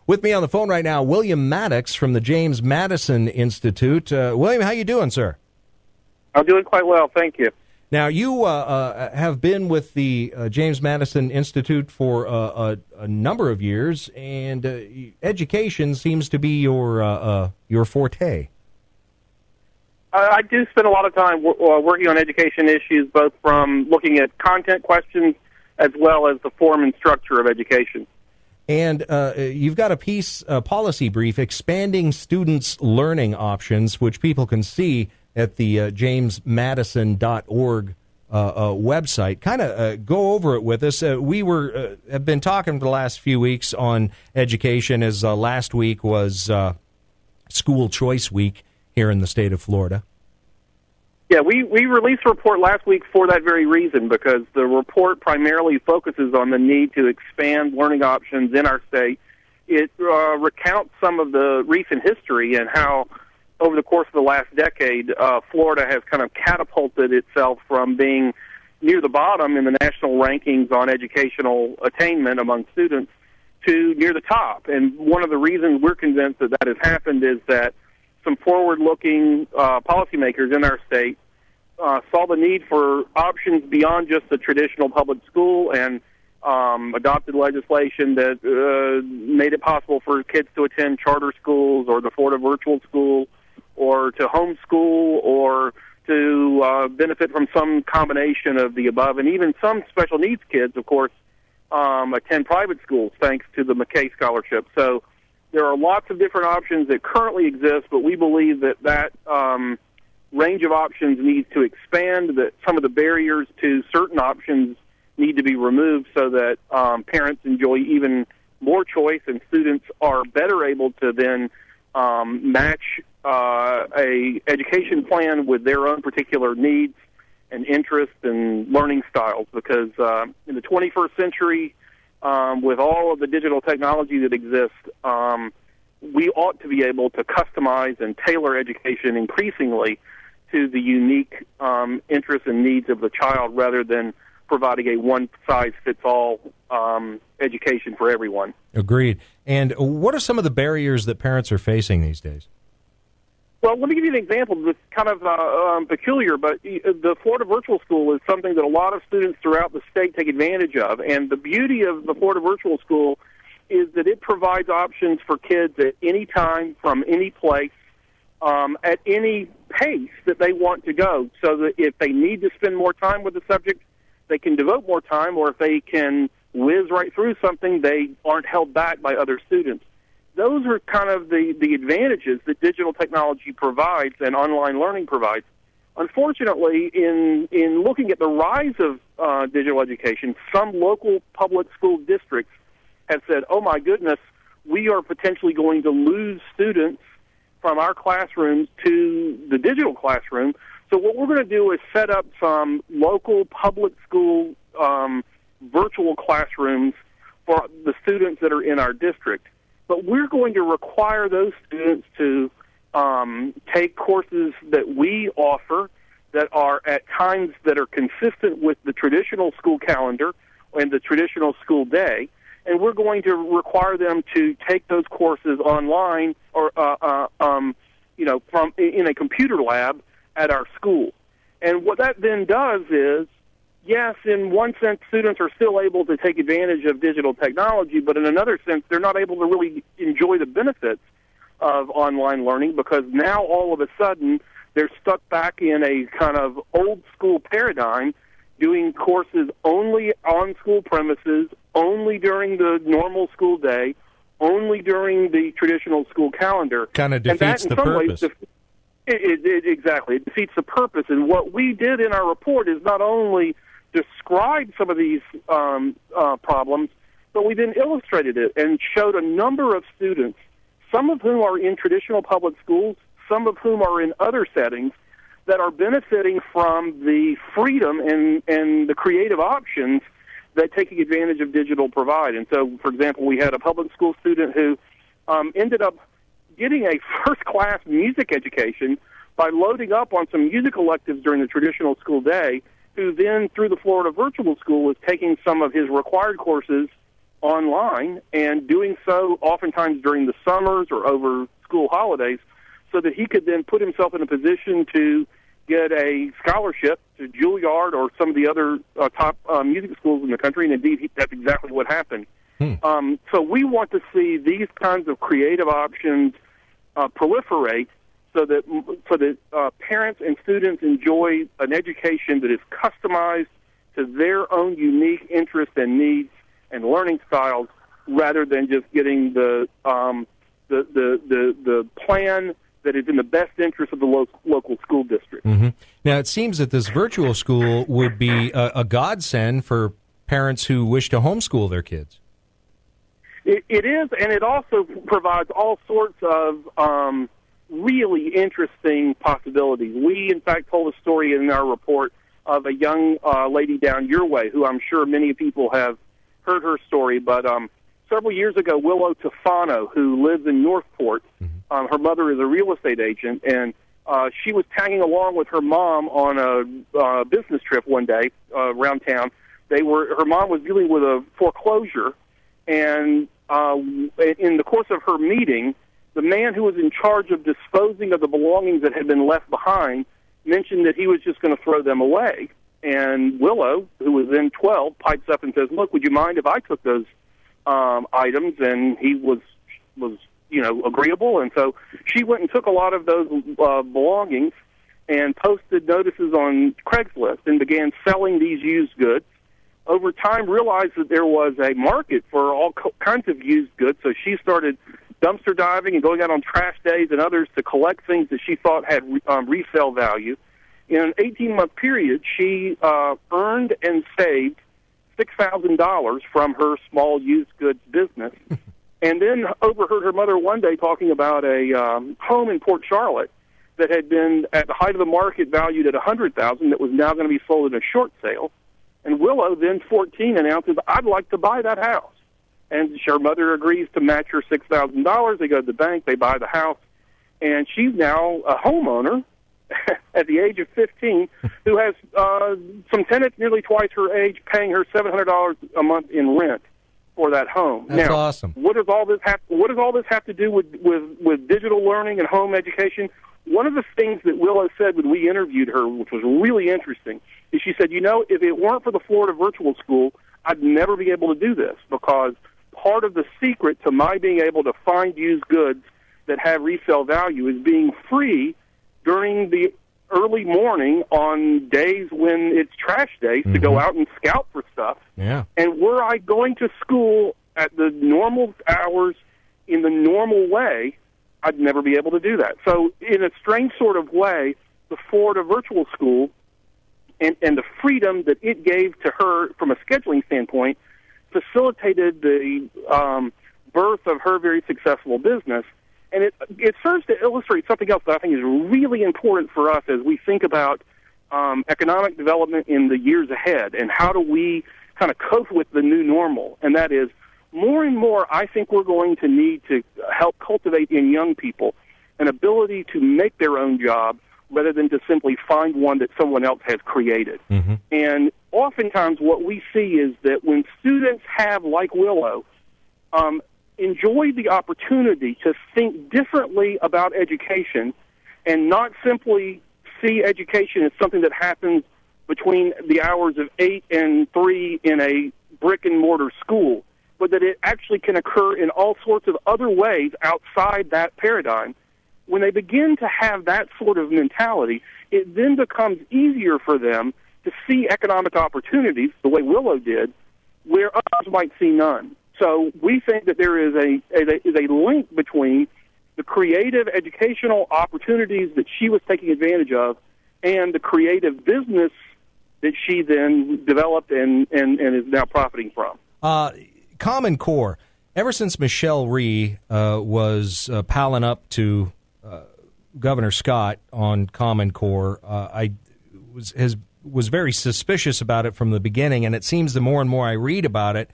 With me on the phone right now, William Mattox from the James Madison Institute. William, how you doing, sir? I'm doing quite well, thank you. Now, you have been with the James Madison Institute for a number of years, and education seems to be your forte. I do spend a lot of time working on education issues, both from looking at content questions as well as the form and structure of education. And you've got a piece, a policy brief, expanding students' learning options, which people can see at the jamesmadison.org website. Kind of go over it with us. We have been talking for the last few weeks on education, as last week was School Choice Week here in the state of Florida. Yeah, we released a report last week for that very reason, because the report primarily focuses on the need to expand learning options in our state. It recounts some of the recent history and how, over the course of the last decade, Florida has kind of catapulted itself from being near the bottom in the national rankings on educational attainment among students to near the top. And one of the reasons we're convinced that that has happened is that some forward-looking policymakers in our state saw the need for options beyond just the traditional public school and adopted legislation that made it possible for kids to attend charter schools or the Florida virtual school or to homeschool or to benefit from some combination of the above. And even some special needs kids, of course, attend private schools thanks to the McKay Scholarship. So there are lots of different options that currently exist, but we believe that range of options needs to expand, that some of the barriers to certain options need to be removed so that parents enjoy even more choice and students are better able to then match a education plan with their own particular needs and interests and learning styles. Because in the 21st century, with all of the digital technology that exists, we ought to be able to customize and tailor education increasingly to the unique interests and needs of the child rather than providing a one-size-fits-all education for everyone. Agreed. And what are some of the barriers that parents are facing these days? Well, let me give you an example that's kind of peculiar, but the Florida Virtual School is something that a lot of students throughout the state take advantage of. And the beauty of the Florida Virtual School is that it provides options for kids at any time, from any place, at any pace that they want to go, so that if they need to spend more time with the subject, they can devote more time, or if they can whiz right through something, they aren't held back by other students. Those are kind of the advantages that digital technology provides and online learning provides. Unfortunately, in looking at the rise of digital education, some local public school districts have said, oh my goodness, we are potentially going to lose students from our classrooms to the digital classroom. So what we're going to do is set up some local public school virtual classrooms for the students that are in our district. But we're going to require those students to take courses that we offer that are at times that are consistent with the traditional school calendar and the traditional school day. And we're going to require them to take those courses online or, from in a computer lab at our school. And what that then does is, yes, in one sense, students are still able to take advantage of digital technology, but in another sense, they're not able to really enjoy the benefits of online learning, because now all of a sudden they're stuck back in a kind of old school paradigm, doing courses only on school premises, only during the normal school day, only during the traditional school calendar. Kind of defeats the purpose. Exactly. It defeats the purpose. And what we did in our report is not only describe some of these problems, but we then illustrated it and showed a number of students, some of whom are in traditional public schools, some of whom are in other settings, that are benefiting from the freedom and the creative options that taking advantage of digital provide. And so, for example, we had a public school student who ended up getting a first-class music education by loading up on some music electives during the traditional school day, who then, through the Florida Virtual School, was taking some of his required courses online, and doing so oftentimes during the summers or over school holidays, so that he could then put himself in a position to get a scholarship to Juilliard or some of the other top music schools in the country, and indeed that's exactly what happened. So we want to see these kinds of creative options proliferate so that parents and students enjoy an education that is customized to their own unique interests and needs and learning styles, rather than just getting the plan that is in the best interest of the local school district. Mm-hmm. Now, it seems that this virtual school would be a godsend for parents who wish to homeschool their kids. It is, and it also provides all sorts of really interesting possibilities. We, in fact, told a story in our report of a young lady down your way, who I'm sure many people have heard her story, but several years ago, Willow Tofano, who lives in Northport, her mother is a real estate agent, and she was tagging along with her mom on a business trip one day around town. Her mom was dealing with a foreclosure, and in the course of her meeting, the man who was in charge of disposing of the belongings that had been left behind mentioned that he was just going to throw them away. And Willow, who was then 12, pipes up and says, "Look, would you mind if I took those items?" And he was agreeable. And so she went and took a lot of those belongings and posted notices on Craigslist and began selling these used goods. Over time, realized that there was a market for all kinds of used goods, so she started dumpster diving and going out on trash days and others to collect things that she thought had resale value. In an 18-month period, she earned and saved $6,000 from her small used goods business, and then overheard her mother one day talking about a home in Port Charlotte that had been at the height of the market valued at $100,000 that was now going to be sold in a short sale. And Willow, then 14, announces, "I'd like to buy that house." And her mother agrees to match her $6,000. They go to the bank, they buy the house, and she's now a homeowner at the age of 15 who has some tenants nearly twice her age paying her $700 a month in rent for that home. That's now, awesome. What does all this have to do with digital learning and home education? One of the things that Willow said when we interviewed her, which was really interesting, is she said, if it weren't for the Florida Virtual School, I'd never be able to do this, because part of the secret to my being able to find used goods that have resale value is being free during the early morning on days when it's trash days to go out and scout for stuff. Yeah. And were I going to school at the normal hours in the normal way, I'd never be able to do that. So in a strange sort of way, the Florida Virtual School and the freedom that it gave to her from a scheduling standpoint facilitated the birth of her very successful business. And it serves to illustrate something else that I think is really important for us as we think about economic development in the years ahead, and how do we kind of cope with the new normal. And that is, more and more, I think we're going to need to help cultivate in young people an ability to make their own job rather than to simply find one that someone else has created. And oftentimes what we see is that when students have, like Willow, enjoy the opportunity to think differently about education and not simply see education as something that happens between the hours of 8 and 3 in a brick-and-mortar school, but that it actually can occur in all sorts of other ways outside that paradigm. When they begin to have that sort of mentality, it then becomes easier for them to see economic opportunities, the way Willow did, where others might see none. So we think that there is a link between the creative educational opportunities that she was taking advantage of and the creative business that she then developed and is now profiting from. Common Core. Ever since Michelle Rhee was palling up to Governor Scott on Common Core, I was very suspicious about it from the beginning, and it seems the more and more I read about it,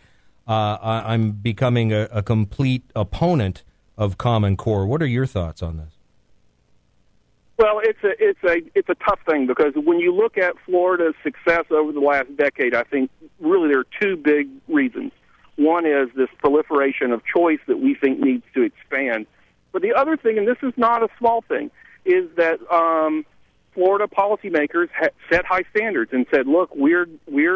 I'm becoming a complete opponent of Common Core. What are your thoughts on this? Well, it's a tough thing, because when you look at Florida's success over the last decade, I think really there are two big reasons. One is this proliferation of choice that we think needs to expand. But the other thing, and this is not a small thing, is that Florida policymakers set high standards and said, look, we're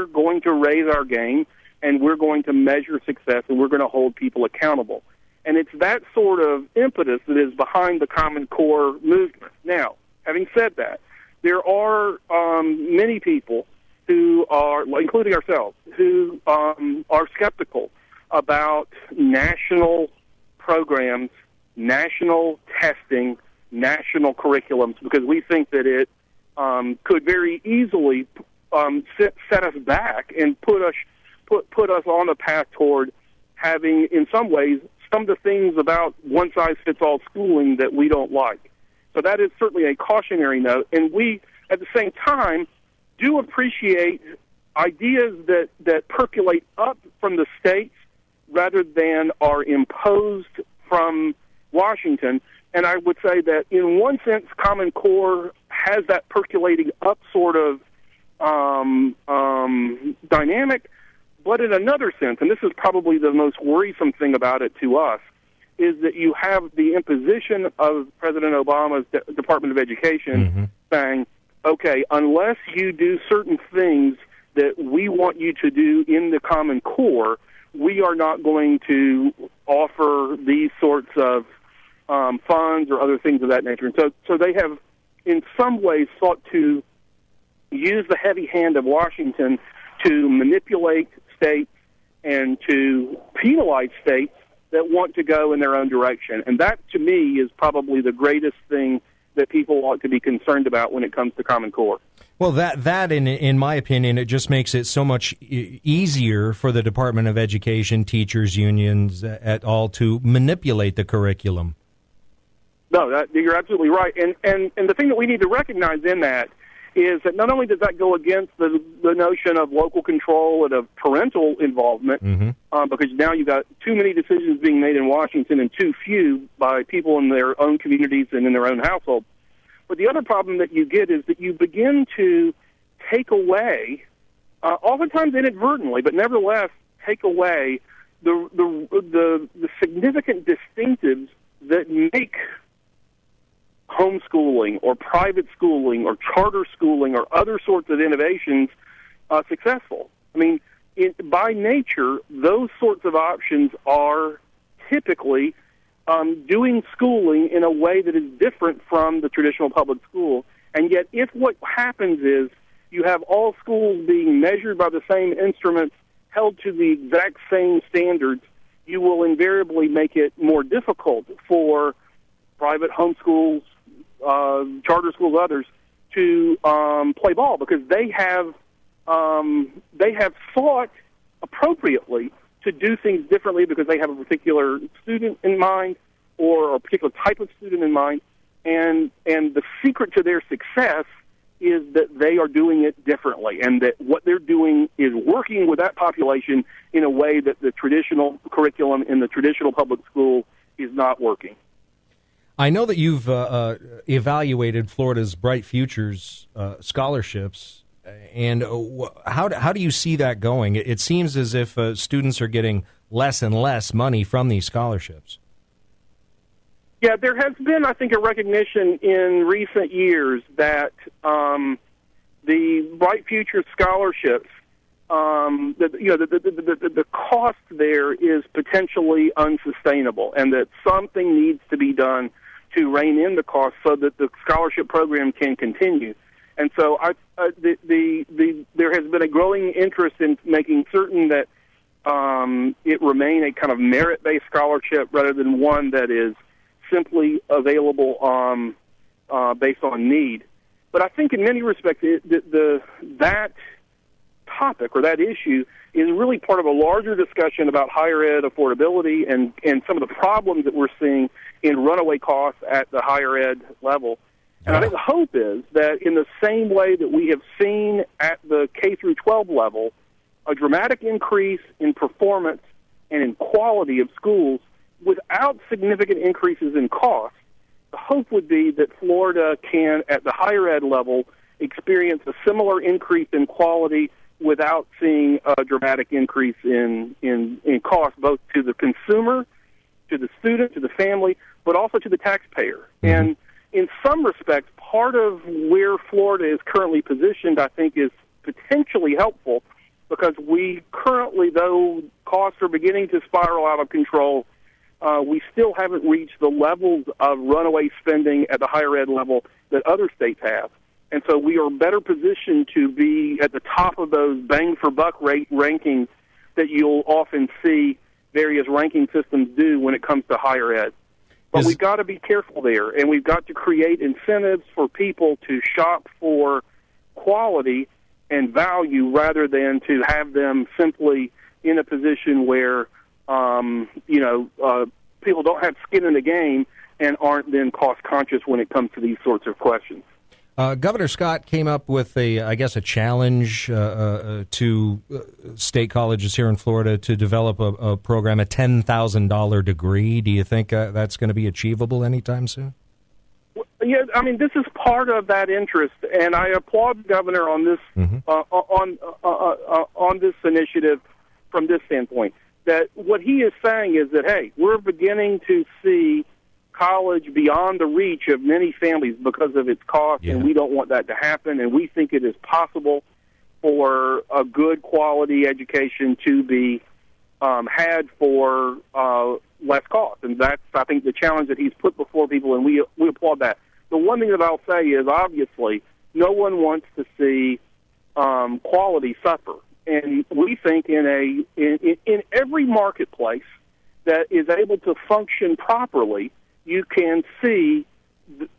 going to raise our game, and we're going to measure success, and we're going to hold people accountable. And it's that sort of impetus that is behind the Common Core movement. Now, having said that, there are many people who are, including ourselves, who are skeptical about national programs, national testing, national curriculums, because we think that it could very easily set us back and put us on a path toward having, in some ways, some of the things about one-size-fits-all schooling that we don't like. So that is certainly a cautionary note. And we, at the same time, do appreciate ideas that percolate up from the states rather than are imposed from Washington. And I would say that in one sense, Common Core has that percolating up sort of dynamic, but in another sense, and this is probably the most worrisome thing about it to us, is that you have the imposition of President Obama's Department of Education saying, okay, unless you do certain things that we want you to do in the Common Core, we are not going to offer these sorts of funds or other things of that nature. And so they have, in some ways, sought to use the heavy hand of Washington to manipulate states and to penalize states that want to go in their own direction. And that, to me, is probably the greatest thing that people ought to be concerned about when it comes to Common Core. Well, that in my opinion, it just makes it so much easier for the Department of Education, teachers, unions, et al. To manipulate the curriculum. No, you're absolutely right. And the thing that we need to recognize in that is that not only does that go against the notion of local control and of parental involvement, because now you've got too many decisions being made in Washington and too few by people in their own communities and in their own household. But the other problem that you get is that you begin to take away, oftentimes inadvertently, but nevertheless take away the significant distinctives that make homeschooling or private schooling or charter schooling or other sorts of innovations successful. I mean, by nature, those sorts of options are typically doing schooling in a way that is different from the traditional public school. And yet, if what happens is you have all schools being measured by the same instruments, held to the exact same standards, you will invariably make it more difficult for private homeschools, charter schools, others, to play ball, because they have sought appropriately to do things differently because they have a particular student in mind or a particular type of student in mind, and the secret to their success is that they are doing it differently, and that what they're doing is working with that population in a way that the traditional curriculum in the traditional public school is not working. I know that you've evaluated Florida's Bright Futures scholarships, and how do you see that going? It seems as if students are getting less and less money from these scholarships. Yeah, there has been, I think, a recognition in recent years that the Bright Futures scholarships, the cost there is potentially unsustainable, and that something needs to be done to rein in the cost so that the scholarship program can continue. And so there has been a growing interest in making certain that it remain a kind of merit-based scholarship rather than one that is simply available based on need. But I think in many respects that topic or that issue is really part of a larger discussion about higher ed affordability and some of the problems that we're seeing in runaway costs at the higher ed level. And I think the hope is that in the same way that we have seen at the K through 12 level a dramatic increase in performance and in quality of schools without significant increases in cost, the hope would be that Florida can, at the higher ed level, experience a similar increase in quality without seeing a dramatic increase in cost, both to the consumer, to the student, to the family, but also to the taxpayer. Mm-hmm. And in some respects, part of where Florida is currently positioned, I think, is potentially helpful, because we currently, though costs are beginning to spiral out of control, we still haven't reached the levels of runaway spending at the higher ed level that other states have. And so we are better positioned to be at the top of those bang-for-buck rate rankings that you'll often see various ranking systems do when it comes to higher ed. But we've got to be careful there, and we've got to create incentives for people to shop for quality and value rather than to have them simply in a position where, people don't have skin in the game and aren't then cost-conscious when it comes to these sorts of questions. Governor Scott came up with a challenge to state colleges here in Florida to develop a program, a $10,000 degree. Do you think that's going to be achievable anytime soon? Yeah, I mean, this is part of that interest, and I applaud the governor on this on this initiative from this standpoint. That what he is saying is that, hey, we're beginning to see college beyond the reach of many families because of its cost, and we don't want that to happen, and we think it is possible for a good quality education to be had for less cost. And that's, I think, the challenge that he's put before people, and we applaud that. The one thing that I'll say is, obviously, no one wants to see quality suffer. And we think in every marketplace that is able to function properly, you can see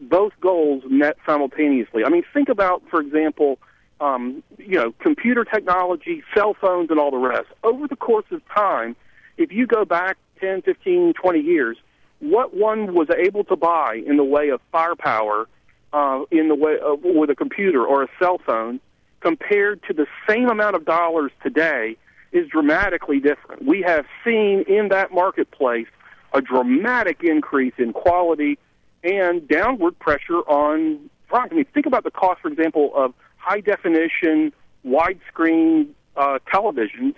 both goals met simultaneously. I mean, think about, for example, computer technology, cell phones, and all the rest. Over the course of time, if you go back 10, 15, 20 years, what one was able to buy in the way of firepower, in the way of with a computer or a cell phone, compared to the same amount of dollars today, is dramatically different. We have seen in that marketplace a dramatic increase in quality and downward pressure on price. I mean, think about the cost, for example, of high-definition, widescreen televisions,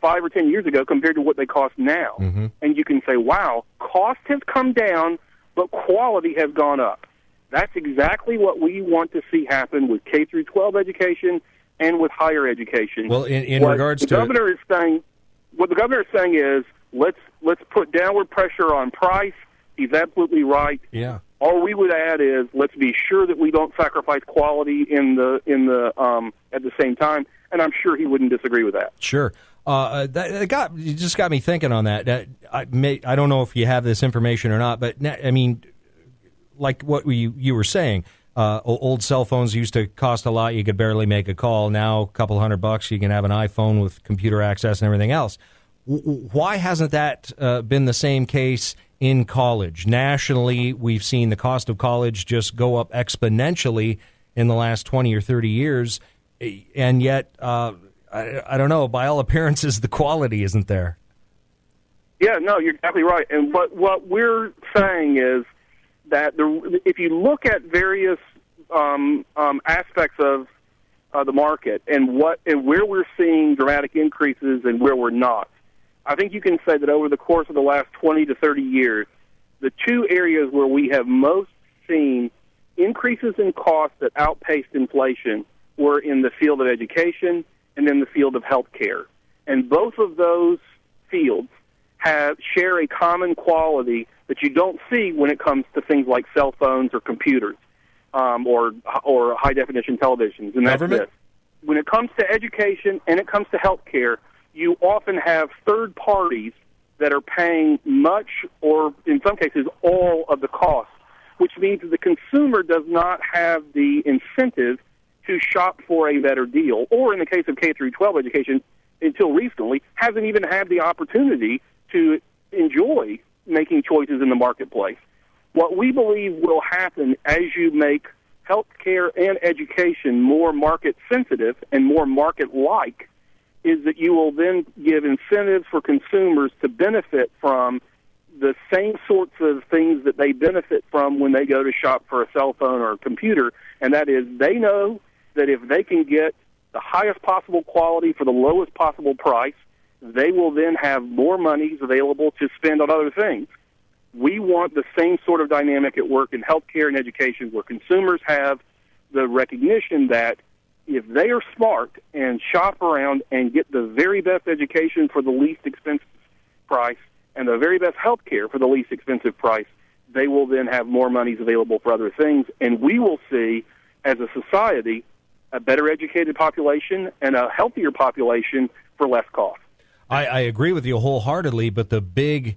5 or 10 years ago compared to what they cost now. Mm-hmm. And you can say, wow, cost has come down, but quality has gone up. That's exactly what we want to see happen with K-12 education and with higher education. Well, in regards to what the governor is saying is, let's put downward pressure on price. He's absolutely right. Yeah. All we would add is, let's be sure that we don't sacrifice quality at the same time. And I'm sure he wouldn't disagree with that. Sure. You just got me thinking on that. I don't know if you have this information or not, but I mean, like what you were saying, old cell phones used to cost a lot. You could barely make a call. Now, a couple $100, you can have an iPhone with computer access and everything else. Why hasn't that been the same case in college? Nationally, we've seen the cost of college just go up exponentially in the last 20 or 30 years, and yet, I don't know, by all appearances, the quality isn't there. Yeah, no, you're exactly right. And what we're saying is that if you look at various aspects of the market and where we're seeing dramatic increases and where we're not, I think you can say that over the course of the last 20 to 30 years, the two areas where we have most seen increases in costs that outpaced inflation were in the field of education and in the field of health care. And both of those fields share a common quality that you don't see when it comes to things like cell phones or computers or high-definition televisions. And that's this. When it comes to education and it comes to health care, you often have third parties that are paying much or, in some cases, all of the cost, which means that the consumer does not have the incentive to shop for a better deal, or in the case of K-12 education, until recently, hasn't even had the opportunity to enjoy making choices in the marketplace. What we believe will happen as you make healthcare and education more market-sensitive and more market-like is that you will then give incentives for consumers to benefit from the same sorts of things that they benefit from when they go to shop for a cell phone or a computer, and that is they know that if they can get the highest possible quality for the lowest possible price, they will then have more monies available to spend on other things. We want the same sort of dynamic at work in healthcare and education, where consumers have the recognition that if they are smart and shop around and get the very best education for the least expensive price and the very best health care for the least expensive price, they will then have more monies available for other things. And we will see, as a society, a better educated population and a healthier population for less cost. I agree with you wholeheartely, but the big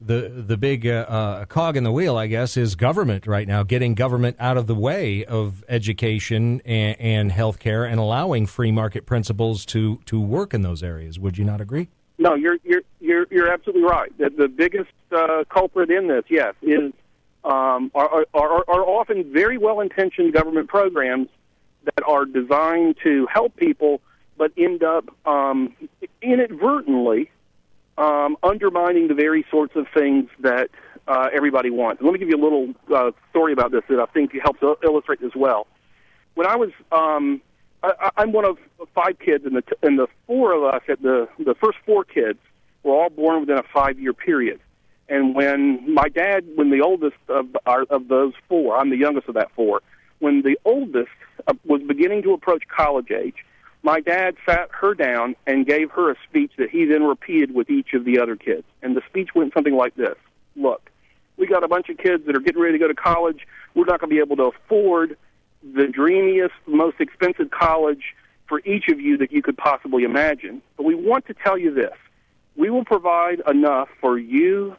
cog in the wheel, I guess, is government right now, getting government out of the way of education and health care and allowing free market principles to work in those areas. Would you not agree? No, you're absolutely right. The biggest culprit in this, yes, is are often very well-intentioned government programs that are designed to help people, but end up inadvertently undermining the very sorts of things that everybody wants. Let me give you a little story about this that I think helps illustrate this well. When I was, I'm one of 5 kids, and the 4 of us, the first 4 kids, were all born within a 5-year period. And when my dad, when the oldest of those 4, I'm the youngest of that 4, when the oldest was beginning to approach college age, my dad sat her down and gave her a speech that he then repeated with each of the other kids. And the speech went something like this: look, we got a bunch of kids that are getting ready to go to college. We're not going to be able to afford the dreamiest, most expensive college for each of you that you could possibly imagine. But we want to tell you this: we will provide enough for you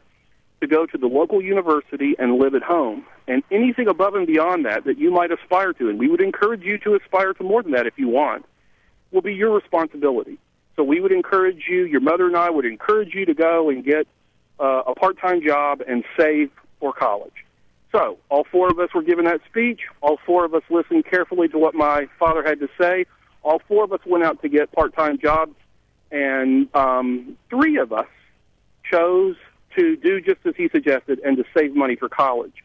to go to the local university and live at home. And anything above and beyond that that you might aspire to, and we would encourage you to aspire to more than that if you want, will be your responsibility. So we would encourage you, your mother and I would encourage you to go and get a part-time job and save for college. So all 4 of us were given that speech. All 4 of us listened carefully to what my father had to say. All 4 of us went out to get part-time jobs, and 3 of us chose to do just as he suggested and to save money for college.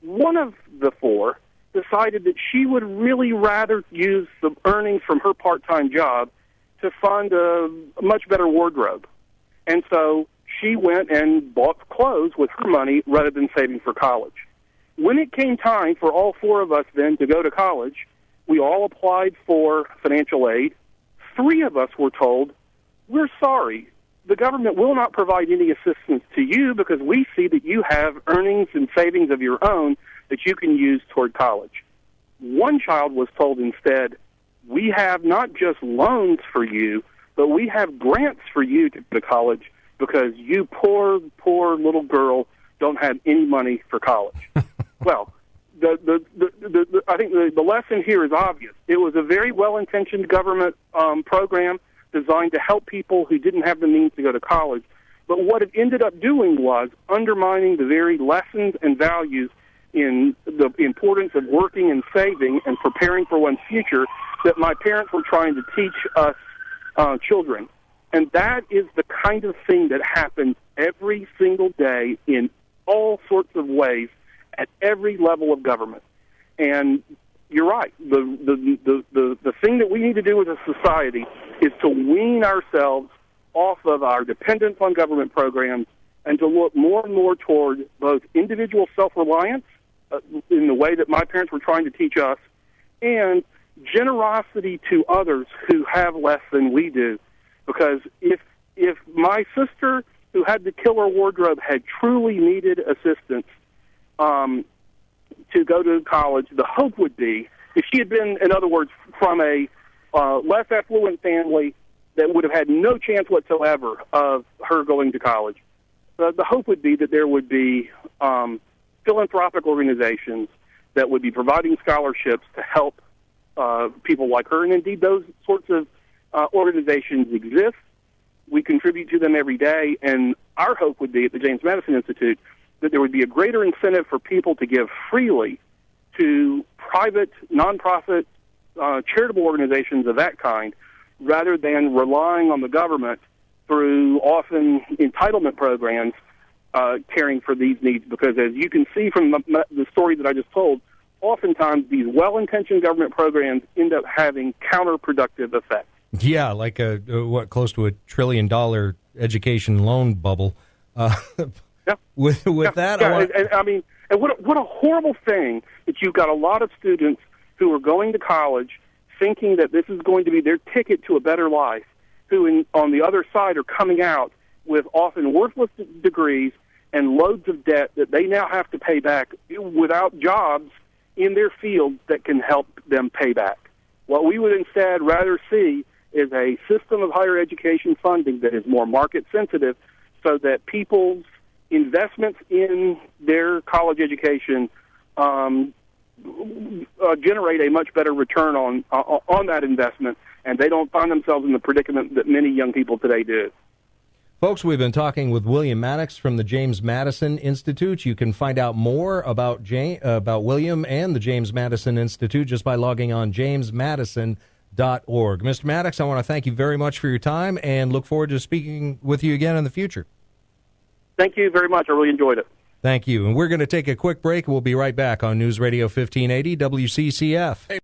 One of the 4 decided that she would really rather use the earnings from her part-time job to fund a much better wardrobe. And so she went and bought clothes with her money rather than saving for college. When it came time for all 4 of us then to go to college, we all applied for financial aid. 3 of us were told, we're sorry, the government will not provide any assistance to you because we see that you have earnings and savings of your own that you can use toward college. One child was told instead, we have not just loans for you, but we have grants for you to go to college because you poor little girl don't have any money for college. Well, I think the lesson here is obvious. It was a very well-intentioned government program designed to help people who didn't have the means to go to college. But what it ended up doing was undermining the very lessons and values in the importance of working and saving and preparing for one's future that my parents were trying to teach us children. And that is the kind of thing that happens every single day in all sorts of ways at every level of government. And you're right. The thing that we need to do as a society is to wean ourselves off of our dependence on government programs and to look more and more toward both individual self-reliance in the way that my parents were trying to teach us, and generosity to others who have less than we do. Because if my sister, who had the killer wardrobe, had truly needed assistance to go to college, the hope would be, if she had been, in other words, from a less affluent family that would have had no chance whatsoever of her going to college, the hope would be that there would be philanthropic organizations that would be providing scholarships to help people like her. And indeed, those sorts of organizations exist. We contribute to them every day. And our hope would be at the James Madison Institute that there would be a greater incentive for people to give freely to private, nonprofit, charitable organizations of that kind, rather than relying on the government through often entitlement programs caring for these needs. Because as you can see from the story that I just told, oftentimes these well-intentioned government programs end up having counterproductive effects. Yeah, like close to $1 trillion education loan bubble. Yeah. With that, and what a horrible thing that you've got a lot of students who are going to college thinking that this is going to be their ticket to a better life, who on the other side are coming out with often worthless degrees and loads of debt that they now have to pay back without jobs in their fields that can help them pay back. What we would instead rather see is a system of higher education funding that is more market sensitive, so that people's investments in their college education generate a much better return on that investment, and they don't find themselves in the predicament that many young people today do. Folks, we've been talking with William Mattox from the James Madison Institute. You can find out more about William and the James Madison Institute just by logging on jamesmadison.org. Mr. Mattox, I want to thank you very much for your time and look forward to speaking with you again in the future. Thank you very much. I really enjoyed it. Thank you. And we're going to take a quick break. We'll be right back on News Radio 1580 WCCF.